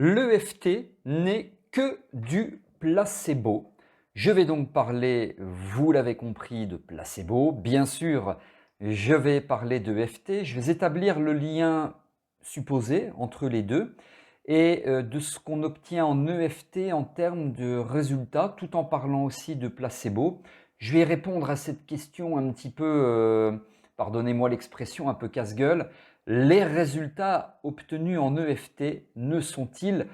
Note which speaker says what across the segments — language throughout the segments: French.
Speaker 1: L'EFT n'est que du placebo. Je vais donc parler, vous l'avez compris, de placebo. Bien sûr, je vais parler d'EFT. Je vais établir le lien supposé entre les deux et de ce qu'on obtient en EFT en termes de résultats, tout en parlant aussi de placebo. Je vais répondre à cette question un petit peu, pardonnez-moi l'expression, un peu casse-gueule. Les résultats obtenus en EFT ne sont-ils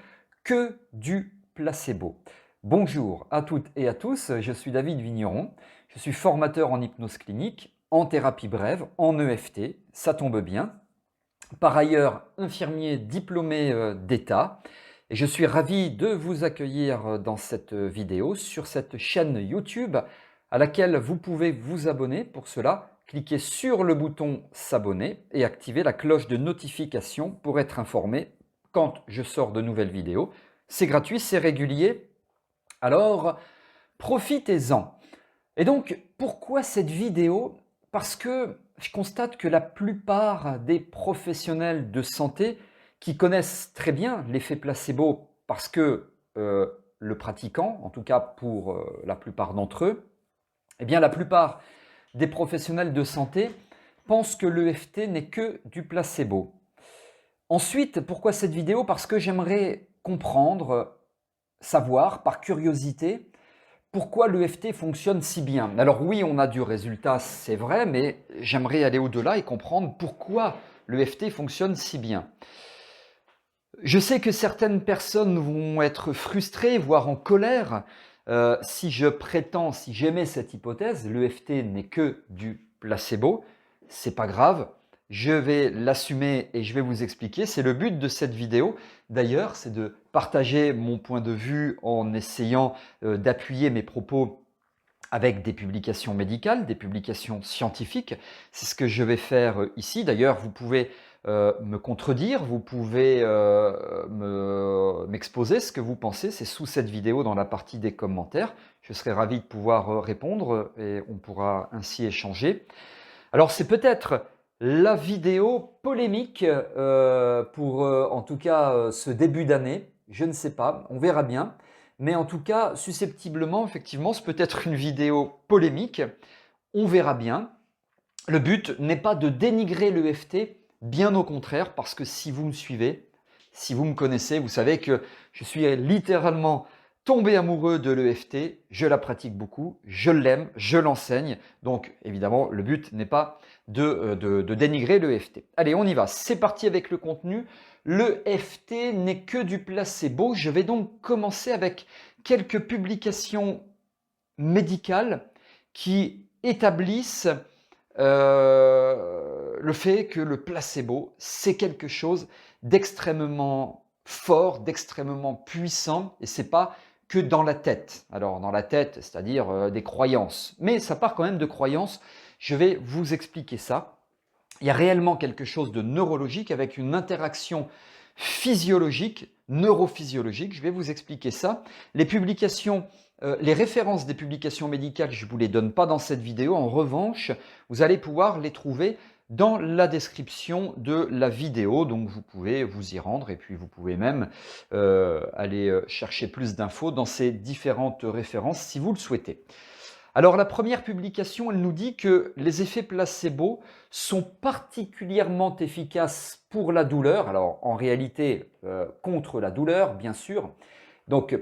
Speaker 1: que du placebo? Bonjour à toutes et à tous, je suis David Vigneron, je suis formateur en hypnose clinique, en thérapie brève, en EFT, ça tombe bien. Par ailleurs, infirmier diplômé d'État, et je suis ravi de vous accueillir dans cette vidéo sur cette chaîne YouTube à laquelle vous pouvez vous abonner. Pour cela, cliquez sur le bouton s'abonner et activez la cloche de notification pour être informé quand je sors de nouvelles vidéos. C'est gratuit, c'est régulier, alors profitez-en. Et donc, pourquoi cette vidéo? Parce que je constate que la plupart des professionnels de santé qui connaissent très bien l'effet placebo parce que le pratiquant, en tout cas pour la plupart d'entre eux, eh bien la plupart des professionnels de santé pensent que l'EFT n'est que du placebo. Ensuite, pourquoi cette vidéo? Parce que j'aimerais comprendre, savoir par curiosité, pourquoi l'EFT fonctionne si bien? Alors oui, on a du résultat, c'est vrai, mais j'aimerais aller au-delà et comprendre pourquoi l'EFT fonctionne si bien. Je sais que certaines personnes vont être frustrées, voire en colère, si je prétends, si j'émets cette hypothèse, l'EFT n'est que du placebo. C'est pas grave, je vais l'assumer et je vais vous expliquer. C'est le but de cette vidéo. D'ailleurs, c'est de partager mon point de vue en essayant d'appuyer mes propos avec des publications médicales, des publications scientifiques. C'est ce que je vais faire ici. D'ailleurs, vous pouvez me contredire, vous pouvez m'exposer ce que vous pensez. C'est sous cette vidéo dans la partie des commentaires. Je serai ravi de pouvoir répondre et on pourra ainsi échanger. Alors, c'est peut-être la vidéo polémique pour en tout cas ce début d'année. Je ne sais pas, on verra bien. Mais en tout cas, susceptiblement, effectivement, c'est peut-être une vidéo polémique. On verra bien. Le but n'est pas de dénigrer l'EFT, bien au contraire, parce que si vous me suivez, si vous me connaissez, vous savez que je suis littéralement tombé amoureux de l'EFT, je la pratique beaucoup, je l'aime, je l'enseigne. Donc évidemment, le but n'est pas de dénigrer l'EFT. Allez, on y va, c'est parti avec le contenu. L'EFT n'est que du placebo. Je vais donc commencer avec quelques publications médicales qui établissent le fait que le placebo, c'est quelque chose d'extrêmement fort, d'extrêmement puissant, et c'est pas que dans la tête. Alors dans la tête, c'est-à-dire des croyances, mais ça part quand même de croyances. Je vais vous expliquer ça. Il y a réellement quelque chose de neurologique avec une interaction physiologique, neurophysiologique. Je vais vous expliquer ça. Les publications, les références des publications médicales, je ne vous les donne pas dans cette vidéo. En revanche, vous allez pouvoir les trouver dans la description de la vidéo. Donc vous pouvez vous y rendre et puis vous pouvez même aller chercher plus d'infos dans ces différentes références si vous le souhaitez. Alors la première publication, elle nous dit que les effets placebo sont particulièrement efficaces pour la douleur. Alors en réalité, contre la douleur, bien sûr. Donc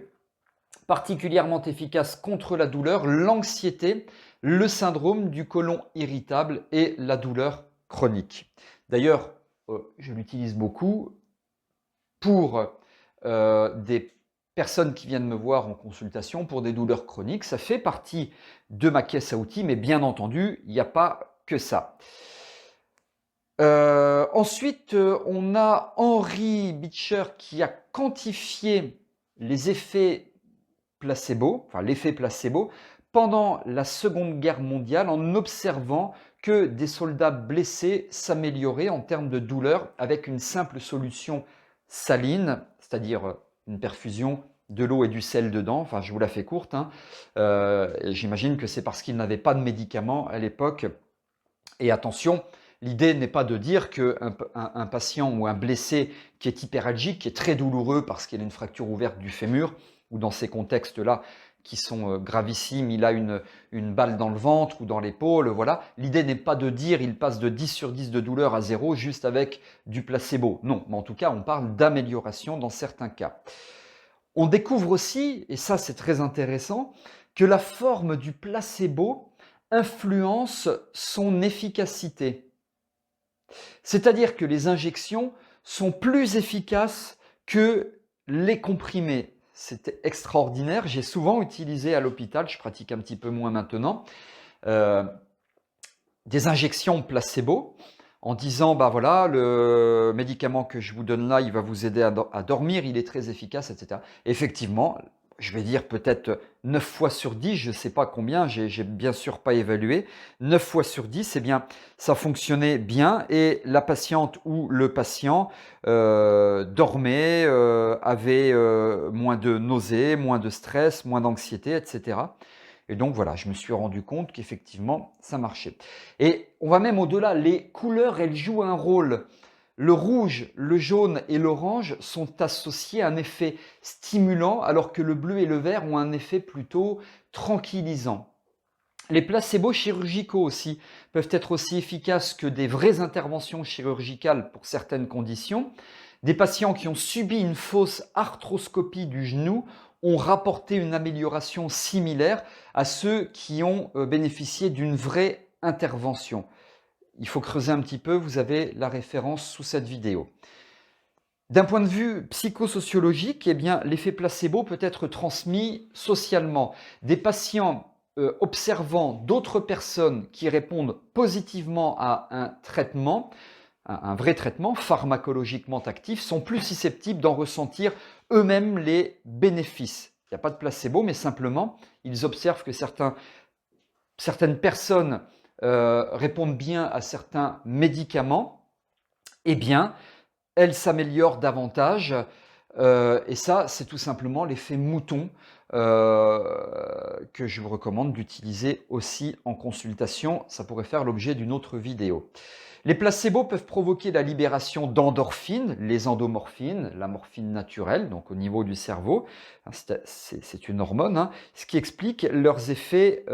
Speaker 1: particulièrement efficaces contre la douleur, l'anxiété, le syndrome du côlon irritable et la douleur chronique. D'ailleurs, je l'utilise beaucoup pour des personnes qui viennent me voir en consultation pour des douleurs chroniques. Ça fait partie de ma caisse à outils, mais bien entendu, il n'y a pas que ça. Ensuite, on a Henry Beecher qui a quantifié les effets placebo, enfin l'effet placebo, pendant la Seconde Guerre mondiale en observant que des soldats blessés s'amélioraient en termes de douleur avec une simple solution saline, c'est-à-dire une perfusion de l'eau et du sel dedans. Enfin, je vous la fais courte, hein. J'imagine que c'est parce qu'ils n'avaient pas de médicaments à l'époque. Et attention, L'idée n'est pas de dire qu'un patient ou un blessé qui est hyperalgique, qui est très douloureux parce qu'il a une fracture ouverte du fémur, ou dans ces contextes-là qui sont gravissimes, il a une balle dans le ventre ou dans l'épaule, voilà. L'idée n'est pas de dire il passe de 10 sur 10 de douleur à 0 juste avec du placebo. Non, mais en tout cas, on parle d'amélioration dans certains cas. On découvre aussi, et ça c'est très intéressant, que la forme du placebo influence son efficacité. C'est-à-dire que les injections sont plus efficaces que les comprimés. C'était extraordinaire. J'ai souvent utilisé à l'hôpital, je pratique un petit peu moins maintenant, des injections placebo en disant, bah voilà, le médicament que je vous donne là, il va vous aider à dormir, il est très efficace, etc. Effectivement, je vais dire peut-être 9 fois sur 10, je ne sais pas combien, j'ai bien sûr pas évalué, 9 fois sur 10, eh bien, ça fonctionnait bien et la patiente ou le patient dormait, avait moins de nausées, moins de stress, moins d'anxiété, etc. Et donc voilà, je me suis rendu compte qu'effectivement, ça marchait. Et on va même au-delà, les couleurs, elles jouent un rôle. Le rouge, le jaune et l'orange sont associés à un effet stimulant, alors que le bleu et le vert ont un effet plutôt tranquillisant. Les placebos chirurgicaux aussi peuvent être aussi efficaces que des vraies interventions chirurgicales pour certaines conditions. Des patients qui ont subi une fausse arthroscopie du genou ont rapporté une amélioration similaire à ceux qui ont bénéficié d'une vraie intervention. Il faut creuser un petit peu, vous avez la référence sous cette vidéo. D'un point de vue psychosociologique, eh bien, l'effet placebo peut être transmis socialement. Des patients observant d'autres personnes qui répondent positivement à un traitement, un vrai traitement pharmacologiquement actif, sont plus susceptibles d'en ressentir eux-mêmes les bénéfices. Il n'y a pas de placebo, mais simplement, ils observent que certaines personnes répondent bien à certains médicaments, eh bien, elles s'améliorent davantage. Et ça, c'est tout simplement l'effet mouton que je vous recommande d'utiliser aussi en consultation. Ça pourrait faire l'objet d'une autre vidéo. Les placebos peuvent provoquer la libération d'endorphines, les endomorphines, la morphine naturelle, donc au niveau du cerveau. C'est une hormone, hein, ce qui explique leurs effets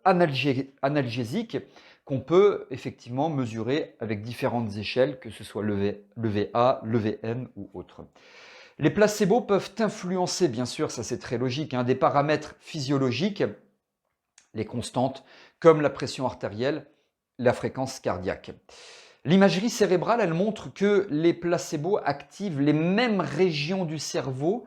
Speaker 1: analgésiques qu'on peut effectivement mesurer avec différentes échelles, que ce soit le VA, le VM ou autre. Les placebos peuvent influencer, bien sûr, ça c'est très logique, hein, des paramètres physiologiques, les constantes, comme la pression artérielle, la fréquence cardiaque. L'imagerie cérébrale, elle montre que les placebos activent les mêmes régions du cerveau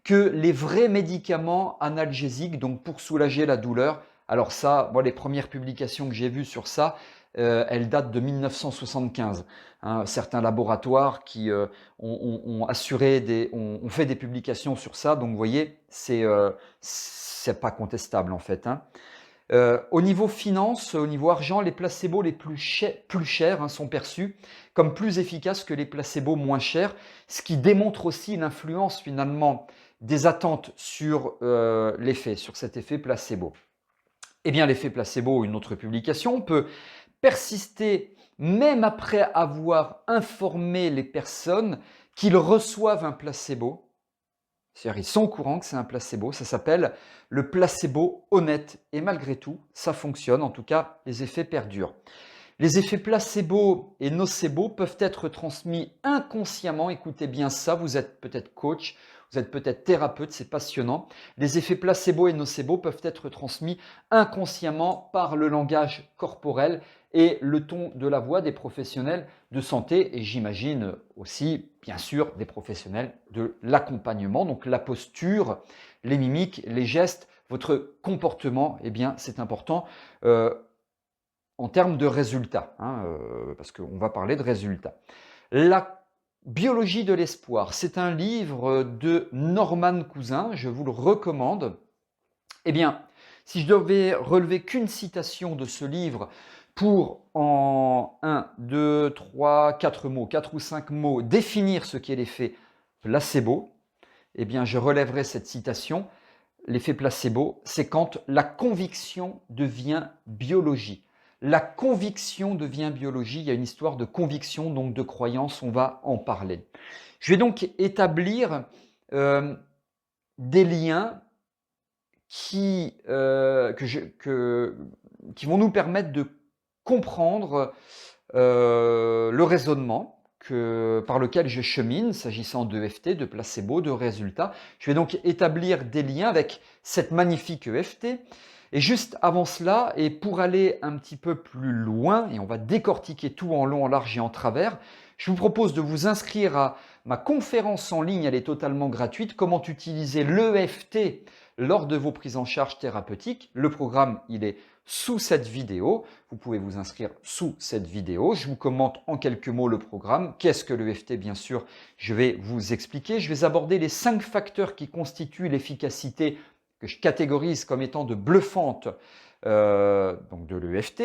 Speaker 1: que les vrais médicaments analgésiques, donc pour soulager la douleur. Alors ça, moi, les premières publications que j'ai vues sur ça, elles datent de 1975. Hein, certains laboratoires qui ont fait des publications sur ça, donc vous voyez, c'est pas contestable en fait. Hein. Au niveau finance, au niveau argent, les placebos les plus chers hein, sont perçus comme plus efficaces que les placebos moins chers, ce qui démontre aussi l'influence finalement des attentes sur l'effet, sur cet effet placebo. Eh bien, l'effet placebo, une autre publication, peut persister même après avoir informé les personnes qu'ils reçoivent un placebo. C'est-à-dire, ils sont au courant que c'est un placebo. Ça s'appelle le placebo honnête. Et malgré tout, ça fonctionne. En tout cas, les effets perdurent. Les effets placebo et nocebo peuvent être transmis inconsciemment. Écoutez bien ça, vous êtes peut-être coach, vous êtes peut-être thérapeute, c'est passionnant. Les effets placebo et nocebo peuvent être transmis inconsciemment par le langage corporel et le ton de la voix des professionnels de santé et j'imagine aussi, bien sûr, des professionnels de l'accompagnement. Donc la posture, les mimiques, les gestes, votre comportement, eh bien c'est important en termes de résultats, hein, parce qu'on va parler de résultats. La biologie de l'espoir, c'est un livre de Norman Cousin, je vous le recommande. Eh bien, si je devais relever qu'une citation de ce livre pour en 1, 2, 3, 4 mots, 4 ou 5 mots, définir ce qu'est l'effet placebo, eh bien, je relèverai cette citation. L'effet placebo, c'est quand la conviction devient biologie. la conviction devient biologie. Il y a une histoire de conviction, donc de croyance, on va en parler. Je vais donc établir des liens qui vont nous permettre de comprendre le raisonnement par lequel je chemine, s'agissant d'EFT, de placebo, de résultats. Je vais donc établir des liens avec cette magnifique EFT. Et juste avant cela, et pour aller un petit peu plus loin, et on va décortiquer tout en long, en large et en travers, je vous propose de vous inscrire à ma conférence en ligne, elle est totalement gratuite, comment utiliser l'EFT lors de vos prises en charge thérapeutiques. Le programme, il est sous cette vidéo. Vous pouvez vous inscrire sous cette vidéo. Je vous commente en quelques mots le programme. Qu'est-ce que l'EFT? Bien sûr, je vais vous expliquer. Je vais aborder les 5 facteurs qui constituent l'efficacité que je catégorise comme étant de bluffante donc de l'EFT.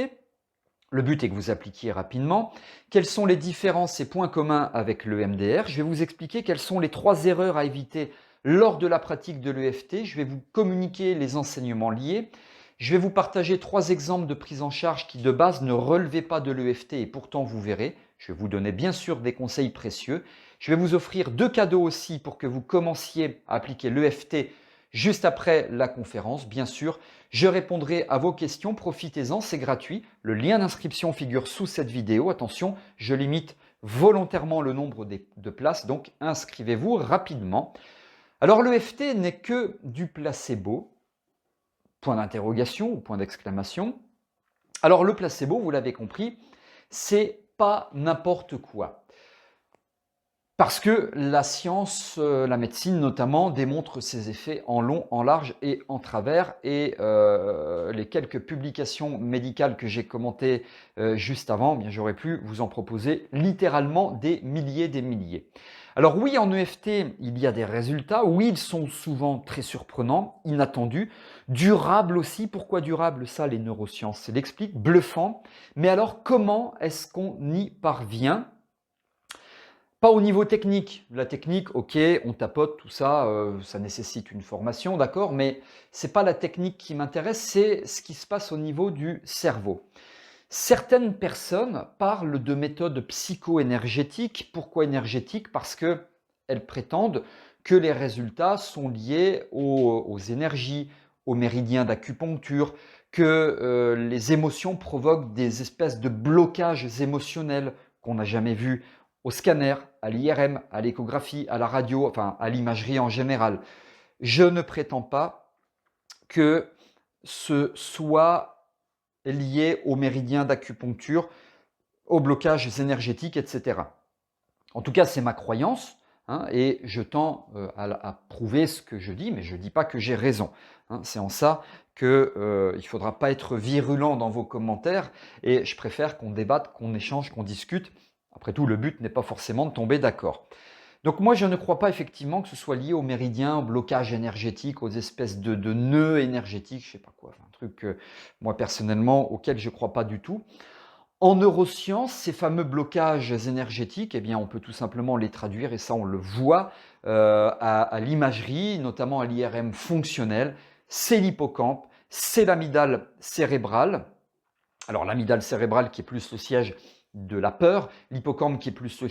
Speaker 1: Le but est que vous appliquiez rapidement. Quelles sont les différences et points communs avec le MDR? Je vais vous expliquer quelles sont les 3 erreurs à éviter lors de la pratique de l'EFT. Je vais vous communiquer les enseignements liés. Je vais vous partager 3 exemples de prise en charge qui de base ne relevaient pas de l'EFT et pourtant vous verrez. Je vais vous donner bien sûr des conseils précieux. Je vais vous offrir 2 cadeaux aussi pour que vous commenciez à appliquer l'EFT juste après la conférence, bien sûr. Je répondrai à vos questions, profitez-en, c'est gratuit. Le lien d'inscription figure sous cette vidéo. Attention, je limite volontairement le nombre de places, donc inscrivez-vous rapidement. Alors l'EFT n'est que du placebo, point d'interrogation ou point d'exclamation. Alors le placebo, vous l'avez compris, c'est pas n'importe quoi. Parce que la science, la médecine notamment, démontre ses effets en long, en large et en travers. Et les quelques publications médicales que j'ai commentées juste avant, bien j'aurais pu vous en proposer littéralement des milliers. Alors oui, en EFT, il y a des résultats. Oui, ils sont souvent très surprenants, inattendus. Durables aussi. Pourquoi durables? Ça, les neurosciences l'expliquent. Bluffant. Mais alors, comment est-ce qu'on y parvient? Pas au niveau technique. La technique, ok, on tapote, tout ça, ça nécessite une formation, d'accord, mais ce n'est pas la technique qui m'intéresse, c'est ce qui se passe au niveau du cerveau. Certaines personnes parlent de méthodes psycho-énergétiques. Pourquoi énergétiques? Parce qu'elles prétendent que les résultats sont liés aux énergies, aux méridiens d'acupuncture, que les émotions provoquent des espèces de blocages émotionnels qu'on n'a jamais vus au scanner, à l'IRM, à l'échographie, à la radio, enfin à l'imagerie en général. Je ne prétends pas que ce soit lié aux méridiens d'acupuncture, aux blocages énergétiques, etc. En tout cas, c'est ma croyance, hein, et je tends à prouver ce que je dis, mais je ne dis pas que j'ai raison. Hein. C'est en ça qu'il ne faudra pas être virulent dans vos commentaires, et je préfère qu'on débatte, qu'on échange, qu'on discute. Après tout, le but n'est pas forcément de tomber d'accord. Donc moi, je ne crois pas effectivement que ce soit lié aux méridiens, au blocage énergétique, aux espèces de nœuds énergétiques, je ne sais pas quoi, un truc, moi personnellement, auquel je ne crois pas du tout. En neurosciences, ces fameux blocages énergétiques, eh bien, on peut tout simplement les traduire, et ça on le voit à l'imagerie, notamment à l'IRM fonctionnel. C'est l'hippocampe, c'est l'amygdale cérébrale. Alors l'amygdale cérébrale qui est plus le siège de la peur, l'hippocampe qui est plus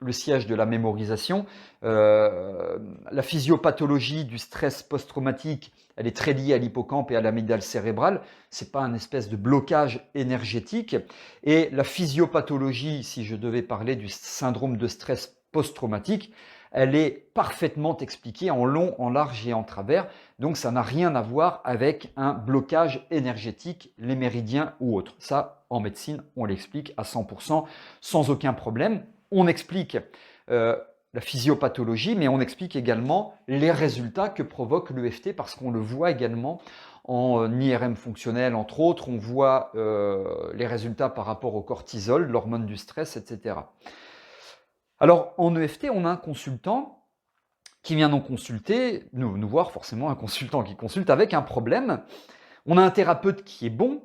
Speaker 1: le siège de la mémorisation. La physiopathologie du stress post-traumatique, elle est très liée à l'hippocampe et à l'amygdale cérébrale. Ce n'est pas un espèce de blocage énergétique. Et la physiopathologie, si je devais parler du syndrome de stress post-traumatique, elle est parfaitement expliquée en long, en large et en travers. Donc ça n'a rien à voir avec un blocage énergétique, les méridiens ou autres. Ça, en médecine, on l'explique à 100% sans aucun problème. On explique la physiopathologie, mais on explique également les résultats que provoque l'EFT parce qu'on le voit également en IRM fonctionnel, entre autres. On voit les résultats par rapport au cortisol, l'hormone du stress, etc. Alors, en EFT, on a un consultant qui vient nous consulter, nous voir forcément un consultant qui consulte avec un problème. On a un thérapeute qui est bon,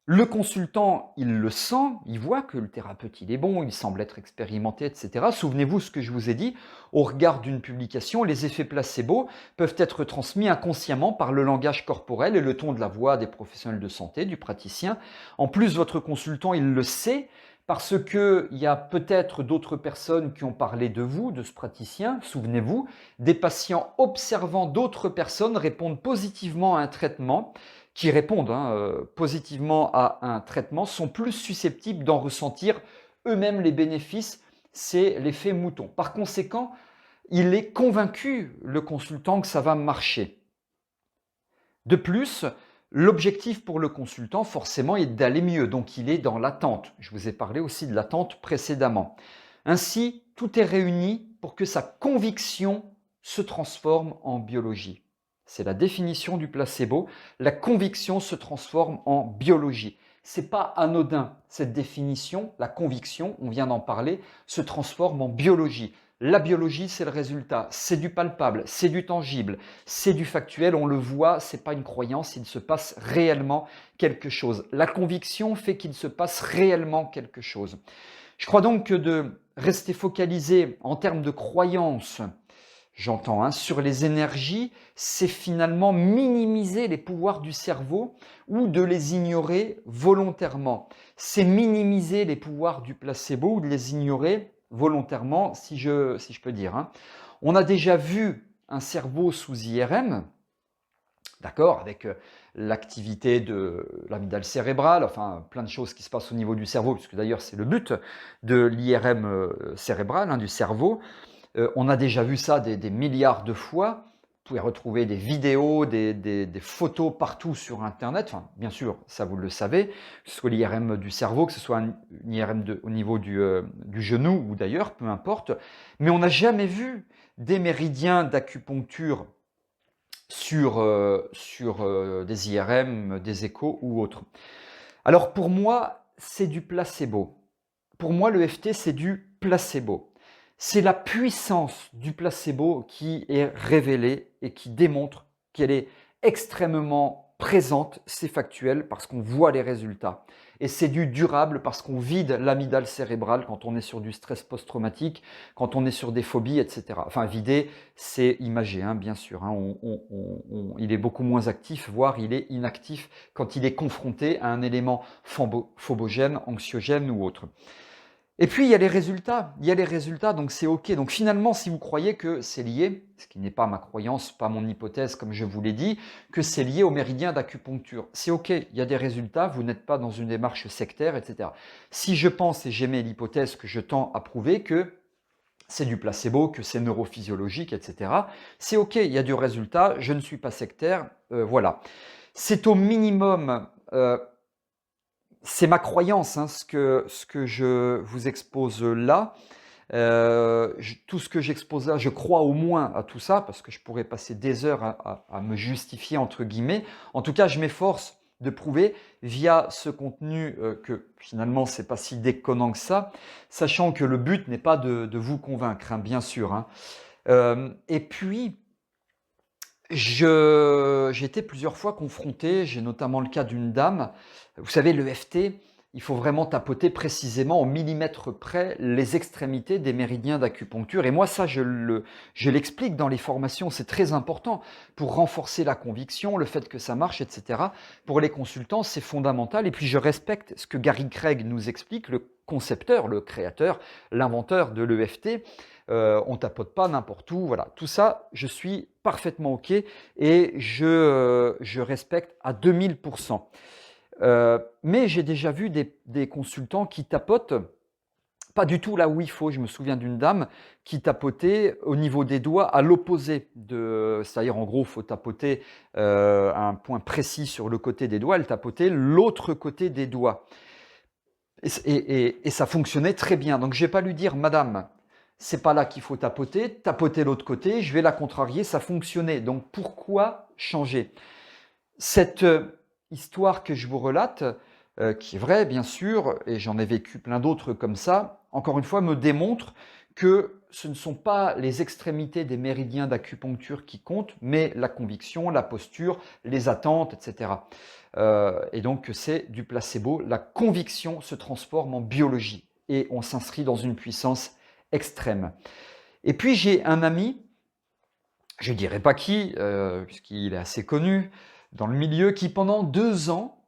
Speaker 1: Le consultant, il le sent, il voit que le thérapeute, il est bon, il semble être expérimenté, etc. Souvenez-vous ce que je vous ai dit, au regard d'une publication, les effets placebo peuvent être transmis inconsciemment par le langage corporel et le ton de la voix des professionnels de santé, du praticien. En plus, votre consultant, il le sait parce qu'il y a peut-être d'autres personnes qui ont parlé de vous, de ce praticien. Souvenez-vous, des patients observant d'autres personnes répondent positivement à un traitement qui répondent positivement à un traitement sont plus susceptibles d'en ressentir eux-mêmes les bénéfices, c'est l'effet mouton. Par conséquent, il est convaincu, le consultant, que ça va marcher. De plus, l'objectif pour le consultant, forcément, est d'aller mieux, donc il est dans l'attente. Je vous ai parlé aussi de l'attente précédemment. Ainsi, tout est réuni pour que sa conviction se transforme en biologie. C'est la définition du placebo. La conviction se transforme en biologie. Ce n'est pas anodin, cette définition, la conviction, on vient d'en parler, se transforme en biologie. La biologie, c'est le résultat, c'est du palpable, c'est du tangible, c'est du factuel, on le voit, ce n'est pas une croyance, il se passe réellement quelque chose. La conviction fait qu'il se passe réellement quelque chose. Je crois donc que de rester focalisé en termes de croyance, j'entends, sur les énergies, c'est finalement minimiser les pouvoirs du cerveau ou de les ignorer volontairement. C'est minimiser les pouvoirs du placebo ou de les ignorer volontairement, si je peux dire. On a déjà vu un cerveau sous IRM, d'accord, avec l'activité de l'amygdale cérébrale, enfin plein de choses qui se passent au niveau du cerveau, puisque d'ailleurs c'est le but de l'IRM cérébral, du cerveau. On a déjà vu ça des milliards de fois. Vous pouvez retrouver des vidéos, des photos partout sur Internet. Enfin, bien sûr, ça vous le savez, que ce soit l'IRM du cerveau, que ce soit un IRM au niveau du genou ou d'ailleurs, peu importe. Mais on n'a jamais vu des méridiens d'acupuncture sur des IRM, des échos ou autres. Alors pour moi, c'est du placebo. Pour moi, le l'EFT, c'est du placebo. C'est la puissance du placebo qui est révélée et qui démontre qu'elle est extrêmement présente, c'est factuel, parce qu'on voit les résultats. Et c'est du durable parce qu'on vide l'amygdale cérébrale quand on est sur du stress post-traumatique, quand on est sur des phobies, etc. Enfin, vider, c'est imagé, bien sûr. Il est beaucoup moins actif, voire il est inactif quand il est confronté à un élément phobogène, anxiogène ou autre. Et puis, il y a les résultats, donc c'est OK. Donc finalement, si vous croyez que c'est lié, ce qui n'est pas ma croyance, pas mon hypothèse, comme je vous l'ai dit, que c'est lié au méridien d'acupuncture, c'est OK, il y a des résultats, vous n'êtes pas dans une démarche sectaire, etc. Si je pense et j'émets l'hypothèse que je tends à prouver que c'est du placebo, que c'est neurophysiologique, etc., c'est OK, il y a du résultat, je ne suis pas sectaire, voilà. C'est au minimum... c'est ma croyance, ce que je vous expose là. Tout ce que j'expose là, je crois au moins à tout ça, parce que je pourrais passer des heures à me justifier, entre guillemets. En tout cas, je m'efforce de prouver via ce contenu que finalement, ce n'est pas si déconnant que ça, sachant que le but n'est pas de vous convaincre, bien sûr. Et puis, j'ai été plusieurs fois confronté, j'ai notamment le cas d'une dame. Vous savez, l'EFT, il faut vraiment tapoter précisément au millimètre près les extrémités des méridiens d'acupuncture. Et moi, ça, je l'explique dans les formations, c'est très important pour renforcer la conviction, le fait que ça marche, etc. Pour les consultants, c'est fondamental. Et puis, je respecte ce que Gary Craig nous explique, le concepteur, le créateur, l'inventeur de l'EFT. On ne tapote pas n'importe où, voilà. Tout ça, je suis parfaitement OK et je respecte à 2000%. Mais j'ai déjà vu des consultants qui tapotent pas du tout là où il faut. Je me souviens d'une dame qui tapotait au niveau des doigts à l'opposé c'est-à-dire en gros, il faut tapoter à un point précis sur le côté des doigts. Elle tapotait l'autre côté des doigts. Et ça fonctionnait très bien. Donc, je ne vais pas lui dire, madame, c'est pas là qu'il faut tapoter l'autre côté, je vais la contrarier, ça fonctionnait. Donc, pourquoi changer? Cette histoire que je vous relate, qui est vraie, bien sûr, et j'en ai vécu plein d'autres comme ça, encore une fois, me démontre que ce ne sont pas les extrémités des méridiens d'acupuncture qui comptent, mais la conviction, la posture, les attentes, etc. Et donc c'est du placebo. La conviction se transforme en biologie et on s'inscrit dans une puissance extrême. Et puis j'ai un ami, je ne dirai pas qui, puisqu'il est assez connu dans le milieu, qui pendant 2 ans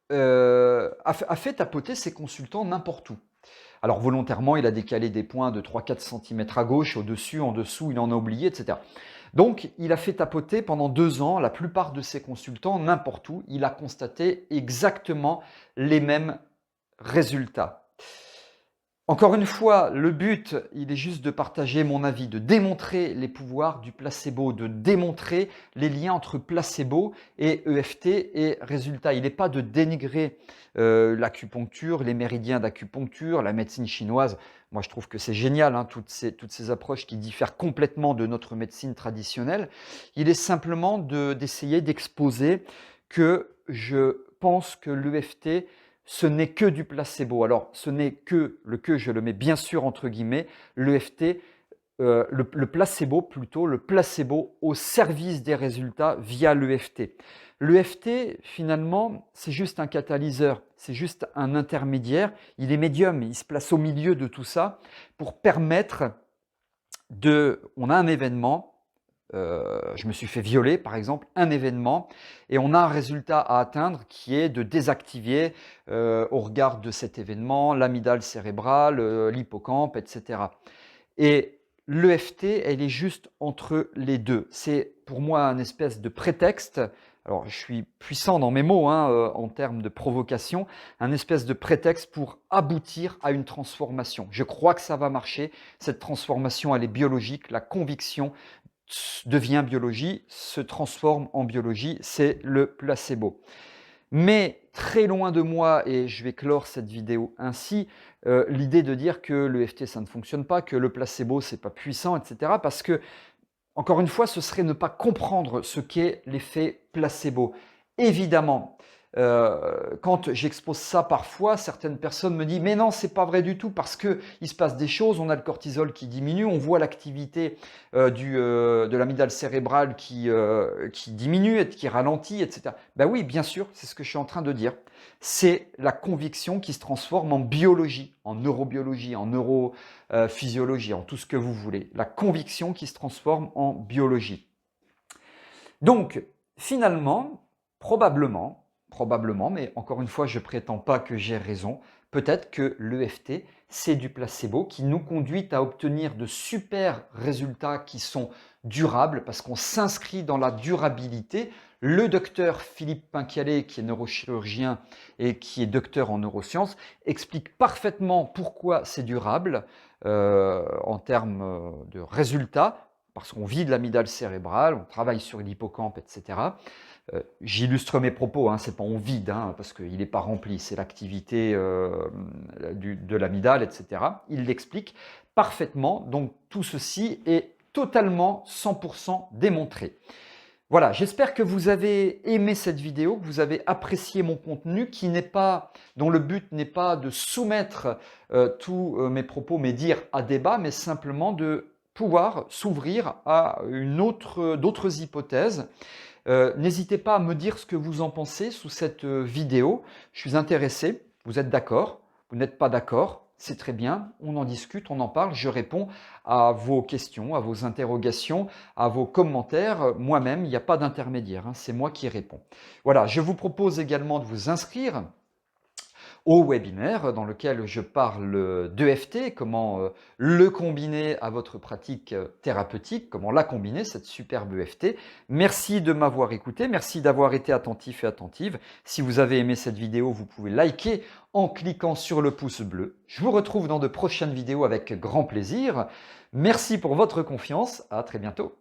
Speaker 1: a fait tapoter ses consultants n'importe où. Alors volontairement, il a décalé des points de 3-4 cm à gauche, au-dessus, en dessous, il en a oublié, etc. Donc, il a fait tapoter pendant 2 ans la plupart de ses consultants n'importe où. Il a constaté exactement les mêmes résultats. Encore une fois, le but, il est juste de partager mon avis, de démontrer les pouvoirs du placebo, de démontrer les liens entre placebo et EFT et résultat. Il n'est pas de dénigrer l'acupuncture, les méridiens d'acupuncture, la médecine chinoise. Moi, je trouve que c'est génial, hein, toutes ces approches qui diffèrent complètement de notre médecine traditionnelle. Il est simplement d'essayer d'exposer que je pense que l'EFT, ce n'est que du placebo. Alors, ce n'est que, je le mets bien sûr entre guillemets, l'EFT, le placebo plutôt, le placebo au service des résultats via l'EFT. L'EFT, finalement, c'est juste un catalyseur, c'est juste un intermédiaire. Il est médium, il se place au milieu de tout ça pour permettre on a un événement, je me suis fait violer par exemple, un événement, et on a un résultat à atteindre qui est de désactiver au regard de cet événement l'amygdale cérébrale, l'hippocampe, etc. Et l'EFT, elle est juste entre les deux. C'est pour moi un espèce de prétexte. Alors, je suis puissant dans mes mots en termes de provocation, un espèce de prétexte pour aboutir à une transformation. Je crois que ça va marcher. Cette transformation, elle est biologique. La conviction devient biologie, se transforme en biologie, c'est le placebo. Mais très loin de moi, et je vais clore cette vidéo ainsi, l'idée de dire que l'EFT ça ne fonctionne pas, que le placebo c'est pas puissant, etc. Parce que, encore une fois, ce serait ne pas comprendre ce qu'est l'effet placebo. Évidemment, quand j'expose ça parfois, certaines personnes me disent « mais non, c'est pas vrai du tout parce qu'il se passe des choses, on a le cortisol qui diminue, on voit l'activité de l'amygdale cérébrale qui diminue, et qui ralentit, etc. » Ben oui, bien sûr, c'est ce que je suis en train de dire. C'est la conviction qui se transforme en biologie, en neurobiologie, en neurophysiologie, en tout ce que vous voulez. La conviction qui se transforme en biologie. Donc, finalement, probablement, mais encore une fois, je ne prétends pas que j'ai raison, peut-être que l'EFT, c'est du placebo qui nous conduit à obtenir de super résultats qui sont durables parce qu'on s'inscrit dans la durabilité. Le docteur Philippe Pinquialet, qui est neurochirurgien et qui est docteur en neurosciences, explique parfaitement pourquoi c'est durable en termes de résultats, parce qu'on vide l'amygdale cérébrale, on travaille sur l'hippocampe, etc. J'illustre mes propos, c'est pas on vide, parce qu'il n'est pas rempli, c'est l'activité de l'amygdale, etc. Il l'explique parfaitement, donc tout ceci est totalement 100% démontré. Voilà, j'espère que vous avez aimé cette vidéo, que vous avez apprécié mon contenu, dont le but n'est pas de soumettre tous mes propos, mes dires à débat, mais simplement de pouvoir s'ouvrir à d'autres hypothèses. N'hésitez pas à me dire ce que vous en pensez sous cette vidéo. Je suis intéressé. Vous êtes d'accord? Vous n'êtes pas d'accord? C'est très bien. On en discute, on en parle. Je réponds à vos questions, à vos interrogations, à vos commentaires. Moi-même, il n'y a pas d'intermédiaire. C'est moi qui réponds. Voilà, je vous propose également de vous inscrire au webinaire dans lequel je parle d'EFT, comment le combiner à votre pratique thérapeutique, comment la combiner, cette superbe EFT. Merci de m'avoir écouté, merci d'avoir été attentif et attentive. Si vous avez aimé cette vidéo, vous pouvez liker en cliquant sur le pouce bleu. Je vous retrouve dans de prochaines vidéos avec grand plaisir. Merci pour votre confiance, à très bientôt.